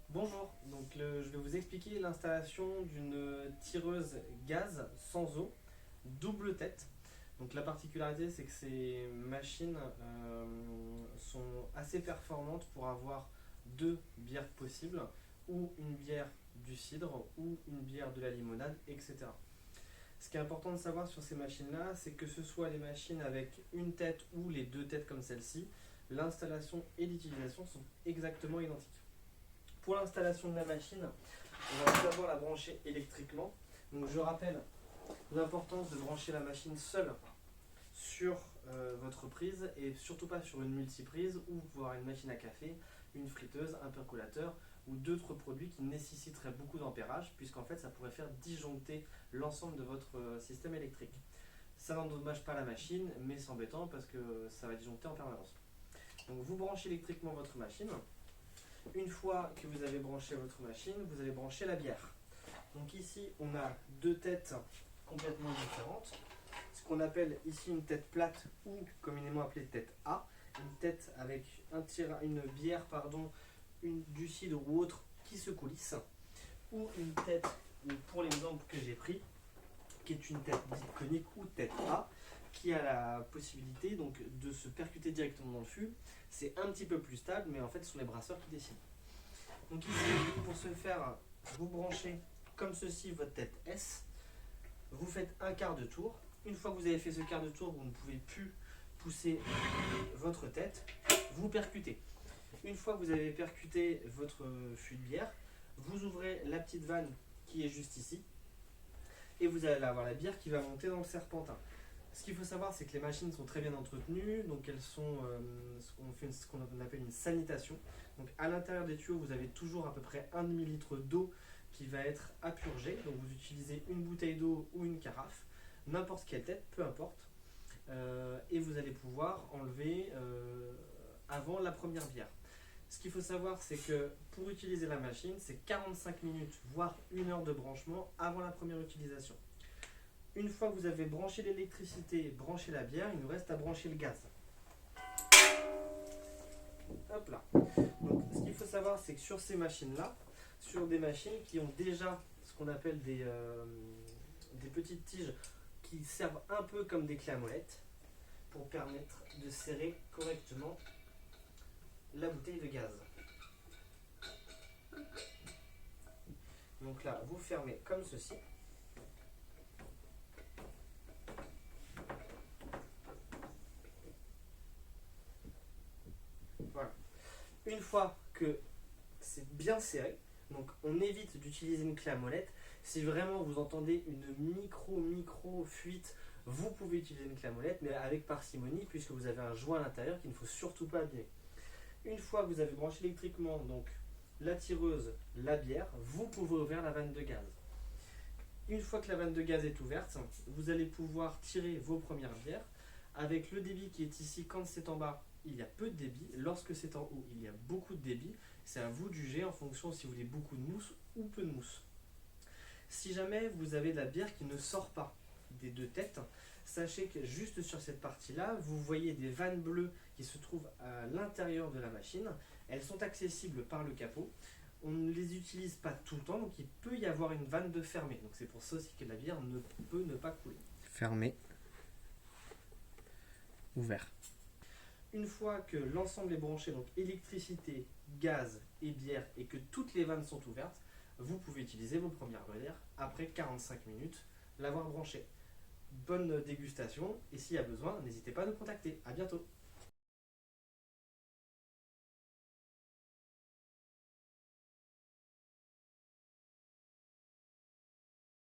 Bonjour, je vais vous expliquer l'installation d'une tireuse gaz sans eau, double tête. Donc la particularité c'est que ces machines sont assez performantes pour avoir deux bières possibles, ou une bière du cidre, ou une bière de la limonade, etc. Ce qui est important de savoir sur ces machines-là, c'est que ce soit les machines avec une tête ou les deux têtes comme celle-ci, l'installation et l'utilisation sont exactement identiques. Pour l'installation de la machine, on va tout d'abord la brancher électriquement. Donc je rappelle l'importance de brancher la machine seule sur votre prise et surtout pas sur une multiprise où vous pouvez avoir une machine à café, une friteuse, un percolateur ou d'autres produits qui nécessiteraient beaucoup d'ampérage puisqu'en fait ça pourrait faire disjoncter l'ensemble de votre système électrique. Ça n'endommage pas la machine mais c'est embêtant parce que ça va disjoncter en permanence. Donc vous branchez électriquement votre machine. Une fois que vous avez branché votre machine, vous allez brancher la bière. Donc ici, on a deux têtes complètement différentes. Ce qu'on appelle ici une tête plate ou communément appelée tête A. Une tête avec une bière, du cidre ou autre qui se coulisse. Ou une tête, pour l'exemple que j'ai pris, qui est une tête dite conique ou tête A, qui a la possibilité donc, de se percuter directement dans le fût. C'est un petit peu plus stable, mais en fait, ce sont les brasseurs qui décident. Donc ici, pour ce faire, vous branchez comme ceci votre tête S. Vous faites un quart de tour. Une fois que vous avez fait ce quart de tour, vous ne pouvez plus pousser votre tête. Vous percutez. Une fois que vous avez percuté votre fût de bière, vous ouvrez la petite vanne qui est juste ici. Et vous allez avoir la bière qui va monter dans le serpentin. Ce qu'il faut savoir, c'est que les machines sont très bien entretenues, donc on fait ce qu'on appelle une sanitation. Donc à l'intérieur des tuyaux, vous avez toujours à peu près 1 demi-litre d'eau qui va être à purger. Donc vous utilisez une bouteille d'eau ou une carafe, n'importe quelle tête, peu importe. Et vous allez pouvoir enlever avant la première bière. Ce qu'il faut savoir, c'est que pour utiliser la machine, c'est 45 minutes, voire 1 heure de branchement avant la première utilisation. Une fois que vous avez branché l'électricité, branché la bière, il nous reste à brancher le gaz. Hop là. Donc, ce qu'il faut savoir, c'est que sur ces machines-là, sur des machines qui ont déjà ce qu'on appelle des petites tiges qui servent un peu comme des clés à molette pour permettre de serrer correctement la bouteille de gaz. Donc là, vous fermez comme ceci. Voilà. Une fois que c'est bien serré, donc on évite d'utiliser une clé à molette. Si vraiment vous entendez une micro fuite, vous pouvez utiliser une clé à molette, mais avec parcimonie, puisque vous avez un joint à l'intérieur qu'il ne faut surtout pas abîmer. Une fois que vous avez branché électriquement donc la tireuse, la bière, vous pouvez ouvrir la vanne de gaz. Une fois que la vanne de gaz est ouverte, vous allez pouvoir tirer vos premières bières. Avec le débit qui est ici, quand c'est en bas, il y a peu de débit. Lorsque c'est en haut, il y a beaucoup de débit. C'est à vous de juger en fonction si vous voulez beaucoup de mousse ou peu de mousse. Si jamais vous avez de la bière qui ne sort pas des deux têtes, sachez que juste sur cette partie-là, vous voyez des vannes bleues qui se trouvent à l'intérieur de la machine. Elles sont accessibles par le capot. On ne les utilise pas tout le temps, donc il peut y avoir une vanne de fermée. Donc c'est pour ça aussi que la bière ne peut ne pas couler. Fermé, ouvert. Une fois que l'ensemble est branché, donc électricité, gaz et bière, et que toutes les vannes sont ouvertes, vous pouvez utiliser vos premières bières après 45 minutes, l'avoir branchée. Bonne dégustation, et s'il y a besoin, n'hésitez pas à nous contacter. À bientôt.